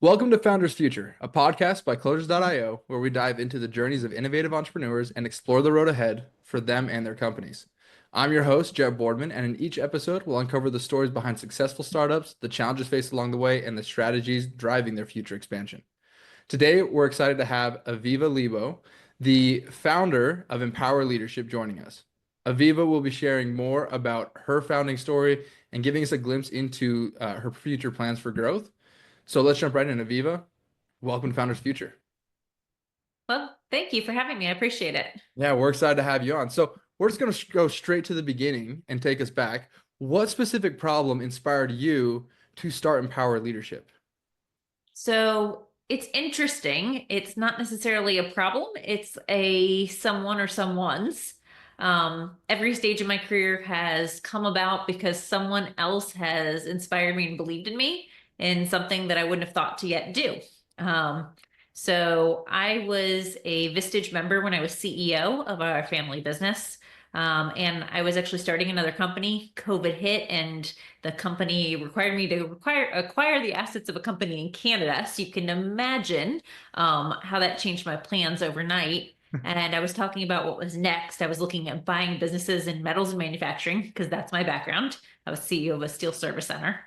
Welcome to Founders Future, a podcast by Closures.io, where we dive into the journeys of innovative entrepreneurs and explore the road ahead for them and their companies. I'm your host, Jeb Boardman, and in each episode, we'll uncover the stories behind successful startups, the challenges faced along the way, and the strategies driving their future expansion. Today, we're excited to have Aviva Leebow, the founder of Empower Leadership, joining us. Aviva will be sharing more about her founding story and giving us a glimpse into her future plans for growth. So let's jump right in. Aviva, welcome to Founders Future. Well, thank you for having me. I appreciate it. Yeah, we're excited to have you on. So we're just going to go straight to the beginning and take us back. What specific problem inspired you to start Empower Leadership? So it's interesting. It's not necessarily a problem. It's a someone or someone's. Every stage of my career has come about because someone else has inspired me and believed in me in something that I wouldn't have thought to yet do. Um, so I was a Vistage member when I was CEO of our family business. And I was actually starting another company. COVID hit, and the company required me to acquire the assets of a company in Canada. So you can imagine how that changed my plans overnight. And I was talking about what was next. I was looking at buying businesses in metals and manufacturing because that's my background. I was CEO of a steel service center.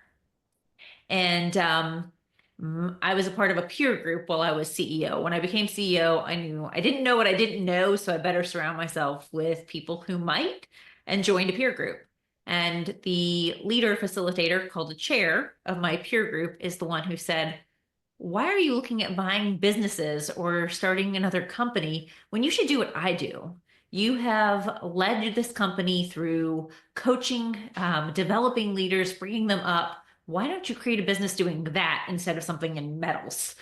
And I was a part of a peer group while I was CEO. When I became CEO, I knew I didn't know what I didn't know, so I better surround myself with people who might, and joined a peer group. And the leader facilitator, called a chair of my peer group, is the one who said, "Why are you looking at buying businesses or starting another company when you should do what I do? You have led this company through coaching, developing leaders, bringing them up. Why don't you create a business doing that instead of something in metals?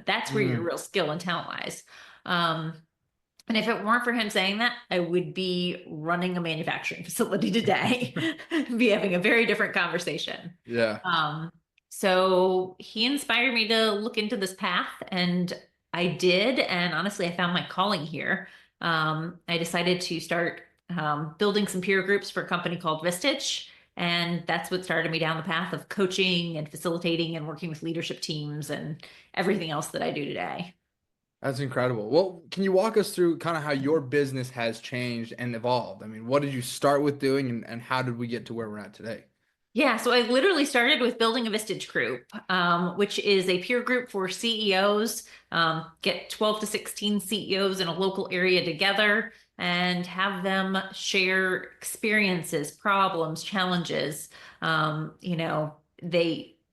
That's where your Mm, real skill and talent lies." And if it weren't for him saying that, I would be running a manufacturing facility today, be having a very different conversation. yeah, Um, so he inspired me to look into this path, and I did. And honestly, I found my calling here. I decided to start building some peer groups for a company called Vistage. And that's what started me down the path of coaching and facilitating and working with leadership teams and everything else that I do today. that's incredible. Well, can you walk us through kind of how your business has changed and evolved? I mean, what did you start with doing and how did we get to where we're at today? Yeah, so I literally started with building a Vistage group, which is a peer group for CEOs. Get 12 to 16 CEOs in a local area together and have them share experiences, problems, challenges.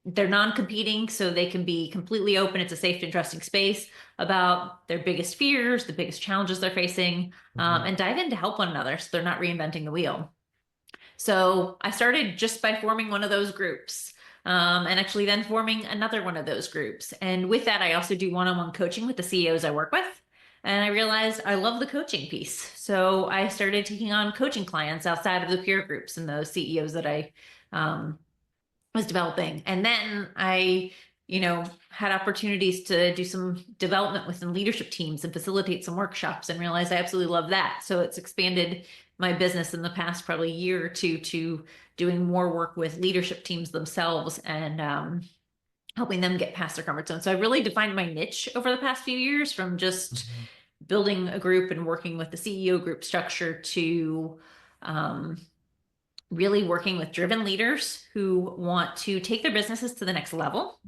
They're non-competing, so they can be completely open. It's a safe and trusting space about their biggest fears, the biggest challenges they're facing, Mhm. and dive in to help one another so they're not reinventing the wheel. So I started just by forming one of those groups, and actually then forming another one of those groups. And with that, I also do one-on-one coaching with the CEOs I work with. And I realized I love the coaching piece. So I started taking on coaching clients outside of the peer groups and those CEOs that I um, was developing. And then I, had opportunities to do some development with some leadership teams and facilitate some workshops, and realized I absolutely love that. So it's expanded my business in the past probably year or two to doing more work with leadership teams themselves and helping them get past their comfort zone. So I really defined my niche over the past few years, from just Mhm. building a group and working with the CEO group structure to um, really working with driven leaders who want to take their businesses to the next level.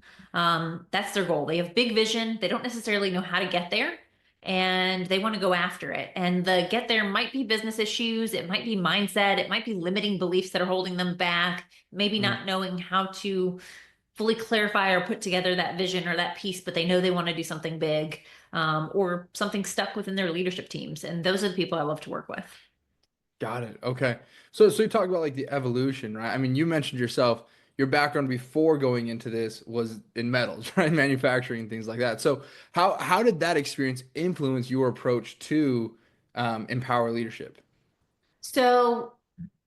That's their goal. They have big vision. They don't necessarily know how to get there, and they want to go after it. And the get there might be business issues. It might be mindset. It might be limiting beliefs that are holding them back. Maybe Mm. not knowing how to fully clarify or put together that vision or that piece, but they know they want to do something big, or something stuck within their leadership teams. And those are the people I love to work with. Got it. Okay. So you talk about like the evolution, right? I mean, you mentioned yourself, your background before going into this was in metals, right? Manufacturing and things like that. So how did that experience influence your approach to empower leadership? So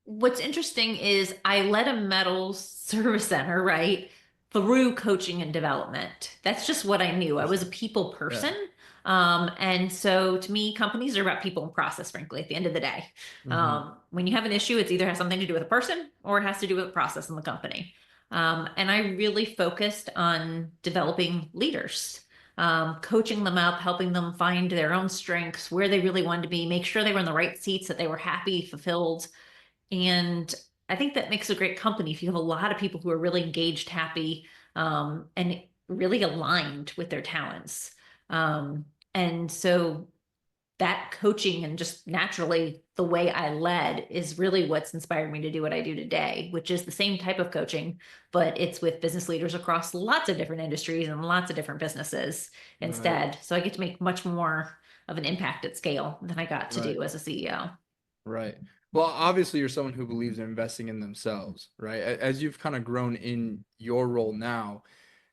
what's interesting is I led a metals service center, right, through coaching and development. That's just what I knew. I was a people Yeah. person. And so to me, companies are about people and process, frankly, at the end of the day. Hmm. When you have an issue, it's either has something to do with a person or it has to do with the process in the company. And I really focused on developing leaders, coaching them up, helping them find their own strengths, where they really wanted to be, make sure they were in the right seats, that they were happy, fulfilled. And I think that makes a great company if you have a lot of people who are really engaged, happy, and really aligned with their talents. And so that coaching and just naturally the way I led is really what's inspired me to do what I do today, which is the same type of coaching, but it's with business leaders across lots of different industries and lots of different businesses Right, instead. So I get to make much more of an impact at scale than I got to right, do as a CEO. right. Well, obviously, you're someone who believes in investing in themselves, right? As you've kind of grown in your role now,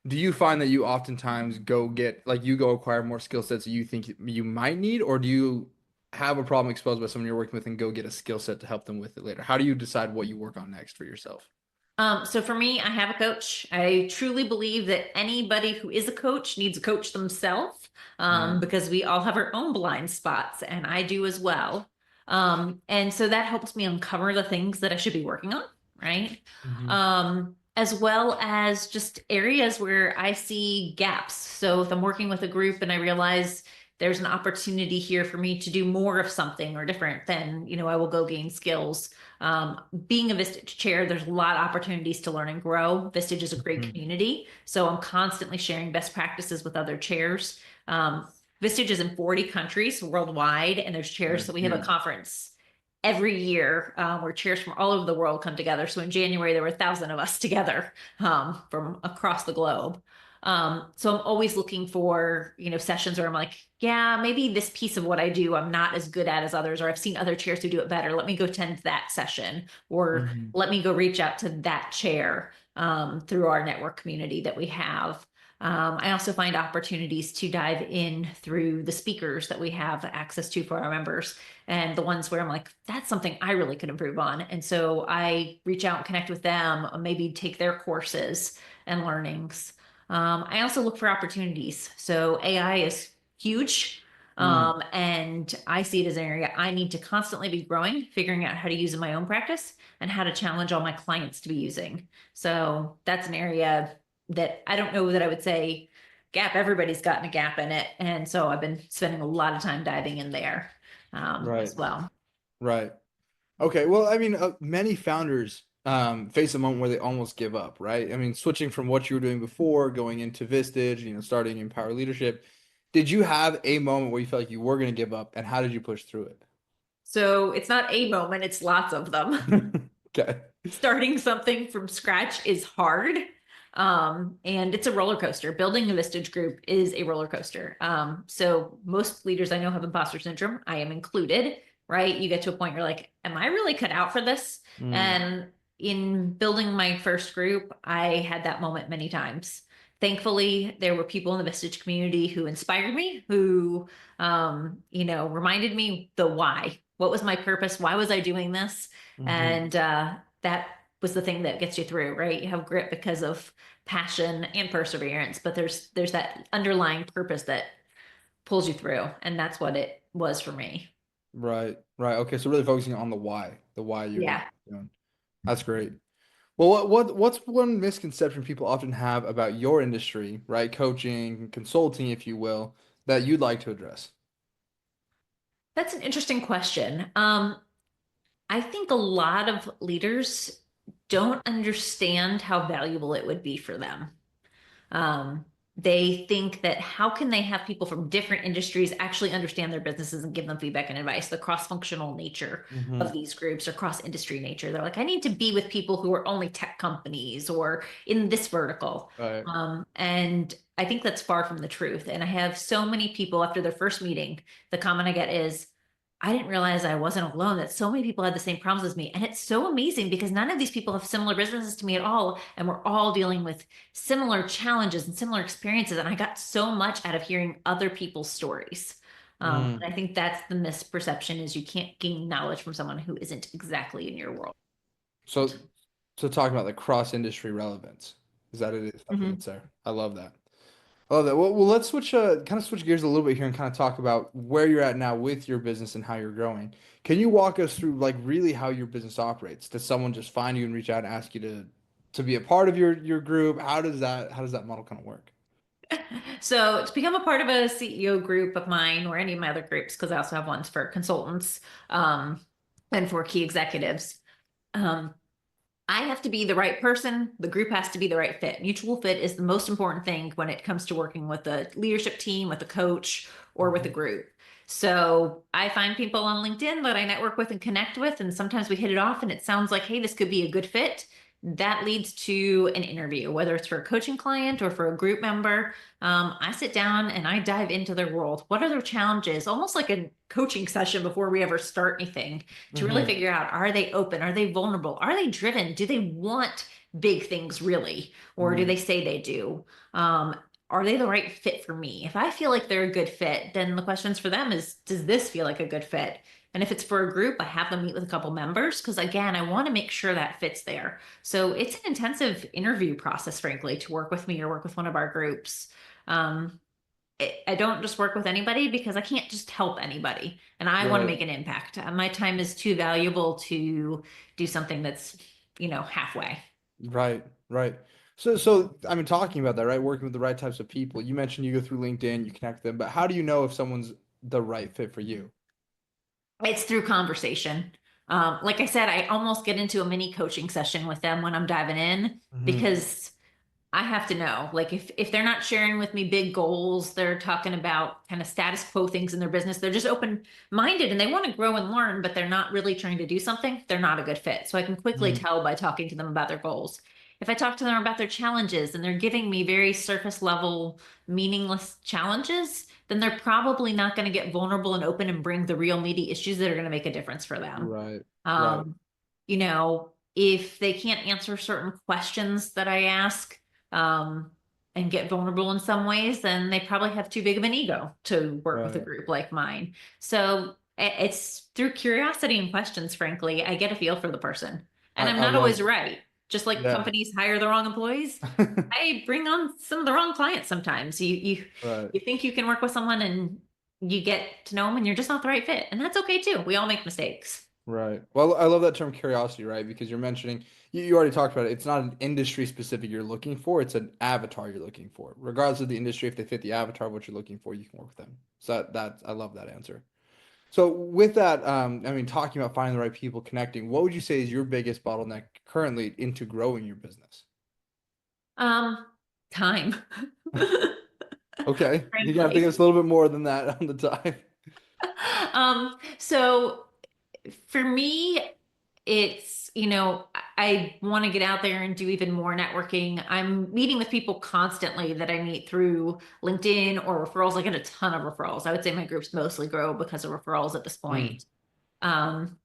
do you find that you oftentimes go get like you go acquire more skill sets that you think you might need, or do you have a problem exposed by someone you're working with and go get a skill set to help them with it later? How do you decide what you work on next for yourself? So for me, I have a coach. I truly believe that anybody who is a coach needs a coach themselves, Mm, because we all have our own blind spots, and I do as well. And so that helps me uncover the things that I should be working on, right? hmm As well as just areas where I see gaps. So if I'm working with a group and I realize there's an opportunity here for me to do more of something or different, then, I will go gain skills. Being a Vistage chair, there's a lot of opportunities to learn and grow. Vistage is a great hmm community, so I'm constantly sharing best practices with other chairs. Vistage is in 40 countries worldwide, and there's chairs. That's So we have a huge. conference every year, where chairs from all over the world come together. So in January, there were 1,000 of us together, from across the globe. So I'm always looking for, sessions where I'm like, yeah, maybe this piece of what I do, I'm not as good at as others, or I've seen other chairs who do it better. Let me go attend that session, or hmm let me go reach out to that chair, through our network community that we have. I also find opportunities to dive in through the speakers that we have access to for our members, and the ones where I'm like, that's something I really could improve on. And so I reach out and connect with them, maybe take their courses and learnings. I also look for opportunities. So AI is huge. Mm, And I see it as an area I need to constantly be growing, figuring out how to use in my own practice and how to challenge all my clients to be using. So that's an area that I don't know that I would say gap. Everybody's gotten a gap in it. And so I've been spending a lot of time diving in there, right, as well. right. Okay, well, I mean, many founders face a moment where they almost give up, right? I mean, switching from what you were doing before, going into Vistage, starting in power leadership. Did you have a moment where you felt like you were going to give up, and how did you push through So it's not a moment, it's lots of them. it? Okay. Starting something from scratch is hard. And it's a roller coaster. Building a Vistage group is a roller coaster. So most leaders I know have imposter syndrome. I am included, right? You get to a point you're like, am I really cut out for this? Mm, And in building my first group, I had that moment many times. Thankfully, there were people in the Vistage community who inspired me, who, reminded me the why. What was my purpose? Why was I doing this? hmm And that was the thing that gets you through, right? You have grit because of passion and perseverance, but there's that underlying purpose that pulls you through, and that's what it was for me. Right, right. Okay, so really focusing on the why you're doing. Yeah. That's great. Well, what's one misconception people often have about your industry, right? Coaching, consulting, if you will, that you'd like to address? That's an interesting question. I think a lot of leaders don't understand how valuable it would be for them. Um, they think that how can they have people from different industries actually understand their businesses and give them feedback and advice, the cross-functional nature Hmm of these groups or cross-industry nature. They're like, I need to be with people who are only tech companies or in this vertical. Right. And I think that's far from the truth. And I have so many people after their first meeting, the comment I get is, I didn't realize I wasn't alone, that so many people had the same problems as me. And it's so amazing because none of these people have similar businesses to me at all. And we're all dealing with similar challenges and similar experiences. And I got so much out of hearing other people's stories. Mm. And I think that's the misperception is you can't gain knowledge from someone who isn't exactly in your world. So, so talking about the cross-industry relevance, is that it is something Mhm. that's there? I love that. I love that. Well, let's switch, kind of switch gears a little bit here and kind of talk about where you're at now with your business and how you're growing. Can you walk us through like really how your business operates? Does someone just find you and reach out and ask you to to be a part of your group? How does that model kind of work? So to become a part of a CEO group of mine or any of my other groups, because I also have ones for consultants, and for key executives, um, I have to be the right person. The group has to be the right fit. Mutual fit is the most important thing when it comes to working with a leadership team, with a coach, or with a Mhm. group. So I find people on LinkedIn that I network with and connect with, and sometimes we hit it off and it sounds like, hey, this could be a good fit. That leads to an interview, whether it's for a coaching client or for a group member. I sit down and I dive into their world. What are their challenges? Almost like a coaching session before we ever start anything to really Mhm. figure out, are they open? Are they vulnerable? Are they driven? Do they want big things really? Or do Mm. they say they do? Um, are they the right fit for me? If I feel like they're a good fit, then the questions for them is, does this feel like a good fit? And if it's for a group, I have them meet with a couple members because, again, I want to make sure that fits there. So it's an intensive interview process, frankly, to work with me or work with one of our groups. Um, I don't just work with anybody because I can't just help anybody and I want to Right. make an impact. My time is too valuable to do something that's, halfway. Right. Right. So I mean, talking about that, right? Working with the right types of people. You mentioned you go through LinkedIn, you connect them, but how do you know if someone's the right fit for you? It's through conversation. Like I said, I almost get into a mini coaching session with them when I'm diving in Hmm. because I have to know, like if they're not sharing with me big goals, they're talking about kind of status quo things in their business. They're just open-minded and they want to grow and learn, but they're not really trying to do something. They're not a good fit. So I can quickly Mm. tell by talking to them about their goals. If I talk to them about their challenges and they're giving me very surface level, meaningless challenges, then they're probably not going to get vulnerable and open and bring the real meaty issues that are going to make a difference for them. Right. Right. Um, if they can't answer certain questions that I ask, um, and get vulnerable in some ways, then they probably have too big of an ego to work with a Right. group like mine. So it's through curiosity and questions, frankly, I get a feel for the person. And I'm I not love always right. Just like yeah. companies hire the wrong employees, I bring on some of the wrong clients sometimes. Right. You think you can work with someone and you get to know them and you're just not the right fit. And that's okay too. We all make mistakes. Right. Well, I love that term curiosity, right? Because you're mentioning, you already talked about it. It's not an industry specific you're looking for, it's an avatar you're looking for. Regardless of the industry, if they fit the avatar of what you're looking for, you can work with them. So I love that answer. So with that, I mean, talking about finding the right people, connecting, what would you say is your biggest bottleneck currently into growing your business? Um, Time. Okay. You gotta think Frankly. it's a little bit more than that on the time. So for me, it's, I want to get out there and do even more networking. I'm meeting with people constantly that I meet through LinkedIn or referrals. I get a ton of referrals. I would say my groups mostly grow because of referrals at this Mm. point. Um,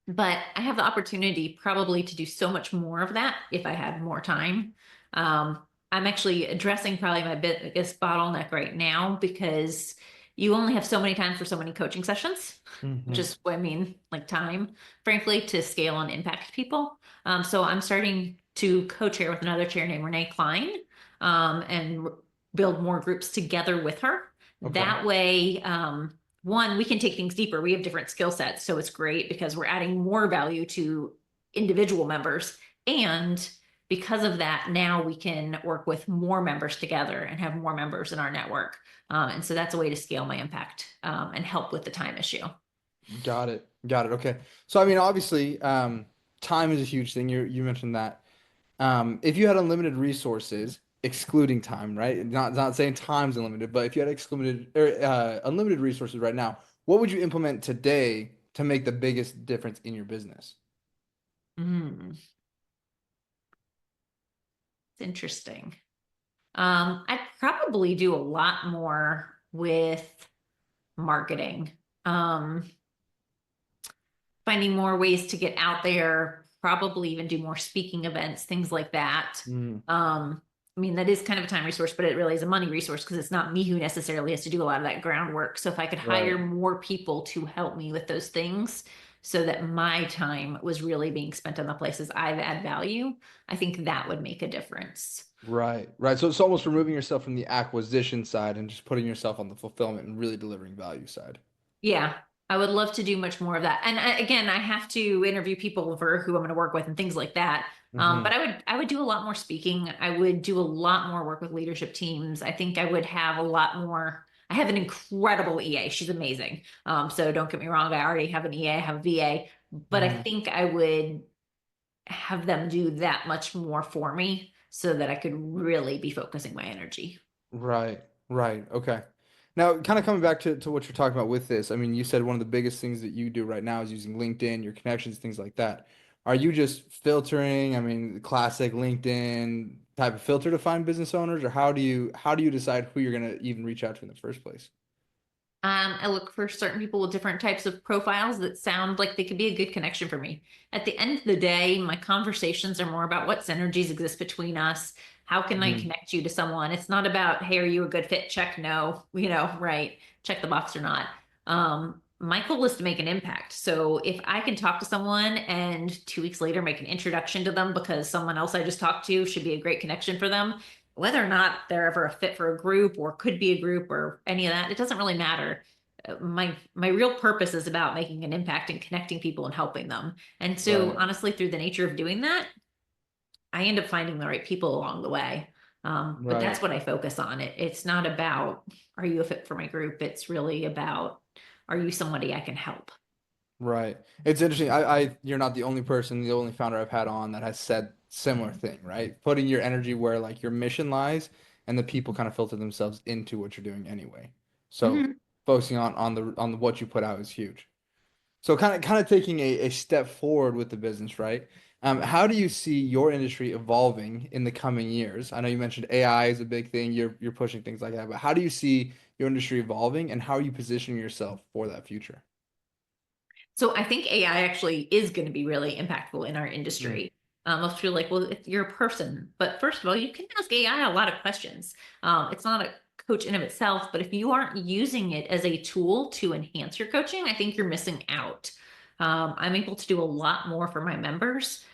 but I have the opportunity probably to do so much more of that if I had more time. Um, I'm actually addressing probably my biggest bottleneck right now because you only have so many times for so many coaching sessions, which Hmm. is what I mean, like time, frankly, to scale and impact people. So I'm starting to co-chair with another chair named Renee Klein, and build more groups together with her. Okay. That way, one, we can take things deeper. We have different skill sets. So it's great because we're adding more value to individual members. And because of that, now we can work with more members together and have more members in our network. And so that's a way to scale my impact, and help with the time issue. Got it. Got it. Okay. So I mean, obviously, time is a huge thing. You mentioned that. If you had unlimited resources, excluding time, right? Not saying time's unlimited, but if you had excluded or unlimited resources right now, what would you implement today to make the biggest difference in your business? Mm, it's interesting. I'd probably do a lot more with marketing. Um, Finding more ways to get out there, probably even do more speaking events, things like that. Mm. I mean, that is kind of a time resource, but it really is a money resource because it's not me who necessarily has to do a lot of that groundwork. So if I could hire Right. more people to help me with those things so that my time was really being spent on the places I've add value, I think that would make a difference. Right. Right. So it's almost removing yourself from the acquisition side and just putting yourself on the fulfillment and really delivering value side. Yeah, I would love to do much more of that. And again, I have to interview people for who I'm going to work with and things like that. But I would do a lot more speaking. I would do a lot more work with leadership teams. I think I would have a lot more. I have an incredible EA. She's amazing. So don't get me wrong. I already have an EA. I have a VA, but I Hmm. think I would have them do that much more for me so that I could really be focusing my energy. Right, right. Okay. Now, kind of coming back to what you're talking about with this, I mean, you said one of the biggest things that you do right now is using LinkedIn, your connections, things like that. Are you just filtering, I mean, the classic LinkedIn type of filter to find business owners, or how do you decide who you're gonna even reach out to in the first place? I look for certain people with different types of profiles that sound like they could be a good connection for me. At the end of the day, my conversations are more about what synergies exist between us. How can I Hmm. connect you to someone? It's not about, hey, are you a good fit? Check no, right. Check the box or not. My goal is to make an impact. So if I can talk to someone and 2 weeks later make an introduction to them because someone else I just talked to should be a great connection for them, whether or not they're ever a fit for a group or could be a group or any of that, it doesn't really matter. My real purpose is about making an impact and connecting people and helping them. And so Right, honestly, through the nature of doing that, I end up finding the right people along the way. But right. that's what I focus on. It's not about, are you a fit for my group? It's really about, are you somebody I can help? Right. It's interesting. You're not the only person, the only founder I've had on that has said similar thing, right? Putting your energy where like your mission lies and the people kind of filter themselves into what you're doing anyway. So Mhm. focusing on what you put out is huge. So kind of taking a step forward with the business, right? How do you see your industry evolving in the coming years? I know you mentioned AI is a big thing. You're pushing things like that, but how do you see your industry evolving and how are you positioning yourself for that future? So I think AI actually is going to be really impactful in our Mm. industry. Most people are like, well, if you're a person, but first of all, you can ask AI a lot of questions. It's not a coach in of itself, but if you aren't using it as a tool to enhance your coaching, I think you're missing out. I'm able to do a lot more for my members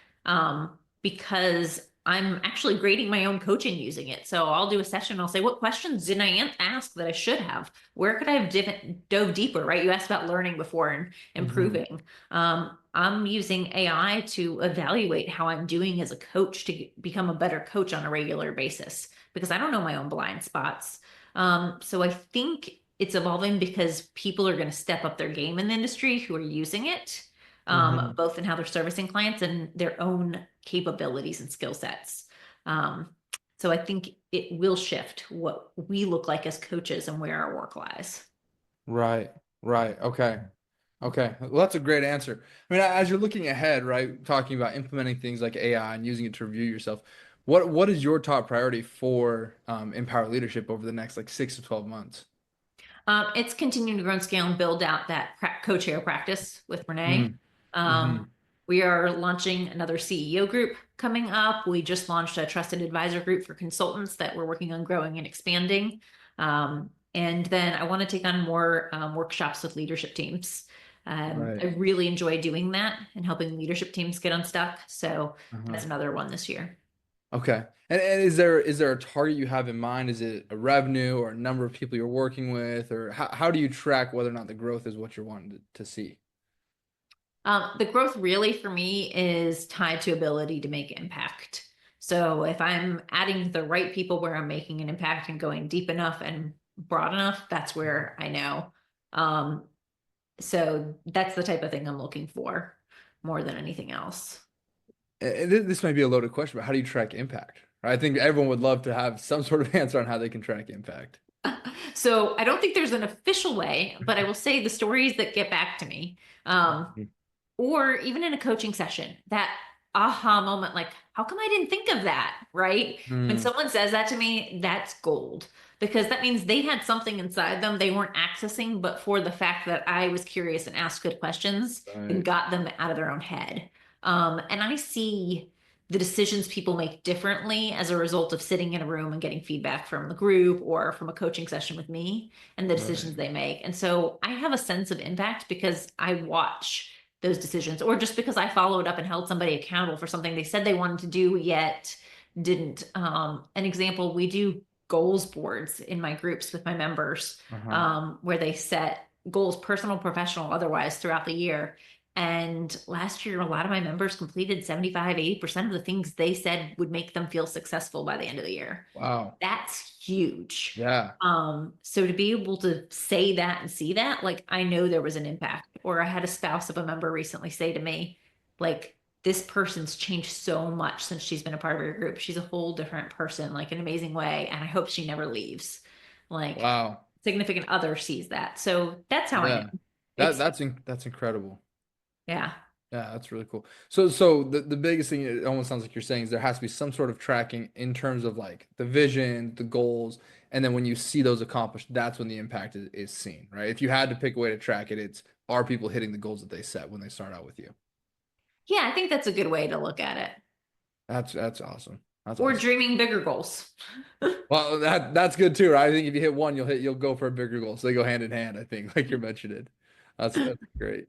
because I'm actually grading my own coaching using it. So I'll do a session. I'll say, what questions didn't I ask that I should have? Where could I have dove deeper? Right? You asked about learning before and Hmm. improving. I'm using AI to evaluate how I'm doing as a coach to become a better coach on a regular basis because I don't know my own blind spots. So I think it's evolving because people are going to step up their game in the industry who are using it, Hmm. both in how they're servicing clients and their own capabilities and skill sets. Um, so I think it will shift what we look like as coaches and where our work lies. Right, right. Okay. Okay. Well, that's a great answer. I mean, as you're looking ahead, right, talking about implementing things like AI and using it to review yourself, what is your top priority for empower leadership over the next like 6 to 12 months? It's continuing to grow and scale and build out that co-chair practice with Renee. Hmm. Hmm. Um, we are launching another CEO group coming up. We just launched a trusted advisor group for consultants that we're working on growing and expanding. And then I want to take on more workshops with leadership teams. I Right. really enjoy doing that and helping leadership teams get unstuck. So Uh-huh. that's another one this year. Okay. And is there a target you have in mind? Is it a revenue or a number of people you're working with, or how do you track whether or not the growth is what you're wanting to see? The growth really for me is tied to ability to make impact. So if I'm adding the right people where I'm making an impact and going deep enough and broad enough, that's where I know. Um, so that's the type of thing I'm looking for more than anything else. And this might be a loaded question, but how do you track impact? Right? I think everyone would love to have some sort of answer on how they can track impact. So I don't think there's an official way, but I will say the stories that get back to me. Or even in a coaching session, that aha moment, like, how come I didn't think of that? Right? When Mm, someone says that to me, that's gold because that means they had something inside them they weren't accessing, but for the fact that I was curious and asked good questions and right. got them out of their own head. And I see the decisions people make differently as a result of sitting in a room and getting feedback from the group or from a coaching session with me and the Right. decisions they make. And so I have a sense of impact because I watch those decisions, or just because I followed up and held somebody accountable for something they said they wanted to do yet didn't. An example, we do goals boards in my groups with my members, Uh-huh. where they set goals, personal, professional, otherwise, throughout the year. And last year, a lot of my members completed 75, 80% of the things they said would make them feel successful by the end of the year. Wow. That's huge. Yeah. So to be able to say that and see that, like I know there was an impact. Or I had a spouse of a member recently say to me, like, this person's changed so much since she's been a part of your group. She's a whole different person, like an amazing way. And I hope she never leaves. Like Wow. significant other sees that. So that's how I know. Yeah. It's That's incredible. yeah. Yeah, that's really cool. So the biggest thing it almost sounds like you're saying is there has to be some sort of tracking in terms of like the vision, the goals, and then when you see those accomplished, that's when the impact is seen, right? If you had to pick a way to track it, it's are people hitting the goals that they set when they start out with you? Yeah, I think that's a good way to look at it. That's awesome. That's Or awesome. dreaming bigger goals. Well, that's good too, right? I think if you hit one, you'll go for a bigger goal. So they go hand in hand, I think, like you're mentioning. That's great.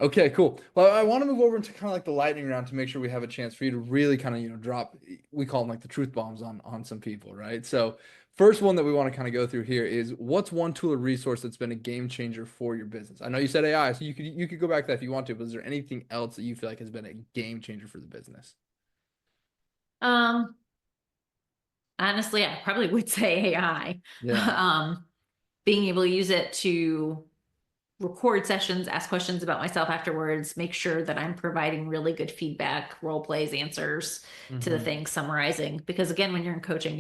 Okay, cool. Well, I want to move over into kind of like the lightning round to make sure we have a chance for you to really kind of, drop, we call them like the truth bombs on some people, right? So first one that we want to kind of go through here is what's one tool or resource that's been a game changer for your business? I know you said AI, so you could go back to that if you want to, but is there anything else that you feel like has been a game changer for the business? Um, Honestly, I probably would say AI. Yeah. Being able to use it to record sessions, ask questions about myself afterwards, make sure that I'm providing really good feedback, role plays, answers to the Hmm. things, summarizing. Because again, when you're in coaching,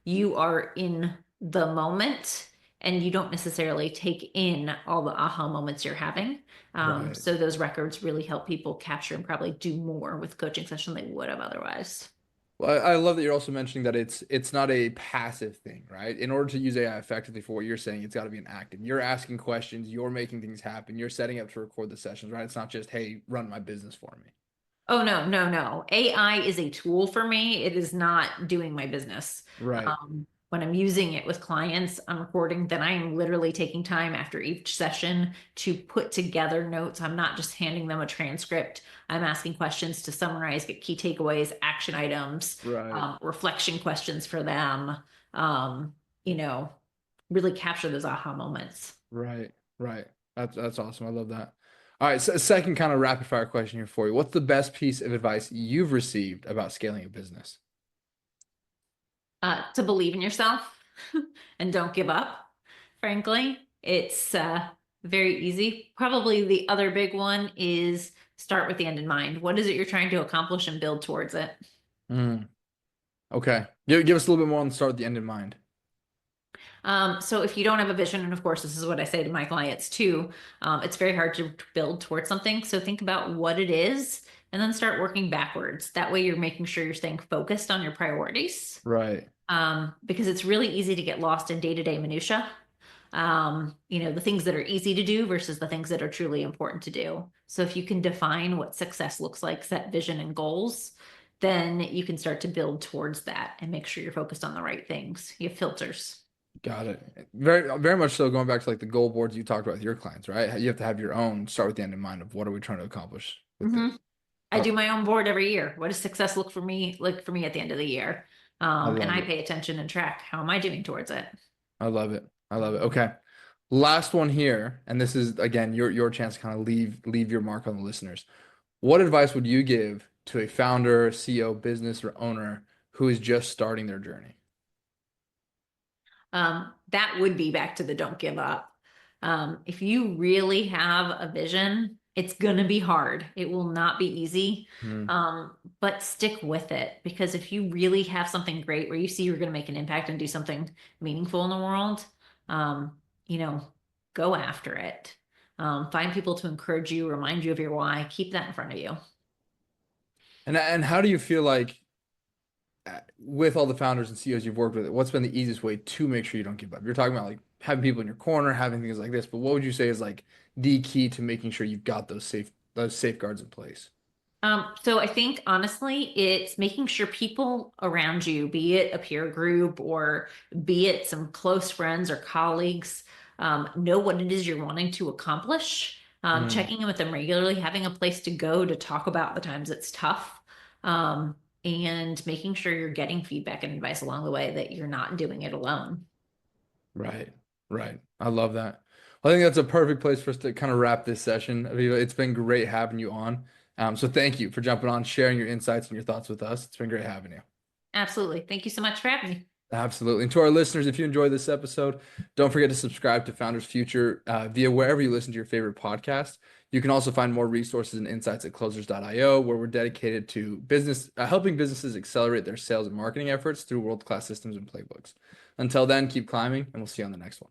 you are in the moment and you don't necessarily take in all the aha moments you're having. Right. So those records really help people capture and probably do more with coaching session they would have otherwise. Well, I love that you're also mentioning that it's not a passive thing, right? In order to use AI effectively for what you're saying, it's got to be an active. You're asking questions, you're making things happen, you're setting up to record the sessions, right? It's not just, hey, run my business for me. Oh, no, no, no. AI is a tool for me. It is not doing my business. Right, When I'm using it with clients, I'm recording, then I am literally taking time after each session to put together notes. I'm not just handing them a transcript. I'm asking questions to summarize, get key takeaways, action items, right, reflection questions for them. Um, you know, really capture those aha moments. right. That's awesome. I love that. All right, so second kind of rapid fire question here for you. What's the best piece of advice you've received about scaling a business? To believe in yourself and don't give up. Frankly, it's very easy. Probably the other big one is start with the end in mind. What is it you're trying to accomplish and build towards it? Mm, okay. Give us a little bit more on the start with the end in mind. So if you don't have a vision, and of course, this is what I say to my clients too, it's very hard to build towards something. So think about what it is and then start working backwards. That way you're making sure you're staying focused on your priorities. Right, Because it's really easy to get lost in day-to-day minutia. The things that are easy to do versus the things that are truly important to do. So if you can define what success looks like, set vision and goals, then you can start to build towards that and make sure you're focused on the right things. You have filters. got it. Very much so. Going back to like the goal boards you talked about with your clients, right? You have to have your own start with the end in mind of what are we trying to accomplish with hmm this. I do my own board every year. What does success look for me at the end of the year? I And love I it. pay attention and track how am I doing towards it. I love it. I love it. Okay. Last one here, and this is again your chance to kind of leave your mark on the listeners. What advice would you give to a founder, CEO, business, or owner who is just starting their journey? That would be back to the don't give up. If you really have a vision, it's going to be hard. It will not be easy, Hmm. but stick with it because if you really have something great where you see you're going to make an impact and do something meaningful in the world, um, you know, go after it. Find people to encourage you, remind you of your why, keep that in front of you. And how do you feel like with all the founders and CEOs you've worked with, what's been the easiest way to make sure you don't give up? You're talking about like having people in your corner, having things like this, but what would you say is like the key to making sure you've got those safeguards in place? So I think honestly, it's making sure people around you, be it a peer group or be it some close friends or colleagues, know what it is you're wanting to accomplish. Mm, Checking in with them regularly, having a place to go to talk about the times it's tough, um, and making sure you're getting feedback and advice along the way that you're not doing it alone. right, right. I love that. I think that's a perfect place for us to kind of wrap this session. Aviva, it's been great having you on. So thank you for jumping on, sharing your insights and your thoughts with us. It's been great having you. Absolutely. Thank you so much for having me. Absolutely. And to our listeners, if you enjoyed this episode, don't forget to subscribe to Founders Future via wherever you listen to your favorite podcast. You can also find more resources and insights at closers.io, where we're dedicated to business, helping businesses accelerate their sales and marketing efforts through world-class systems and playbooks. Until then, keep climbing, and we'll see you on the next one.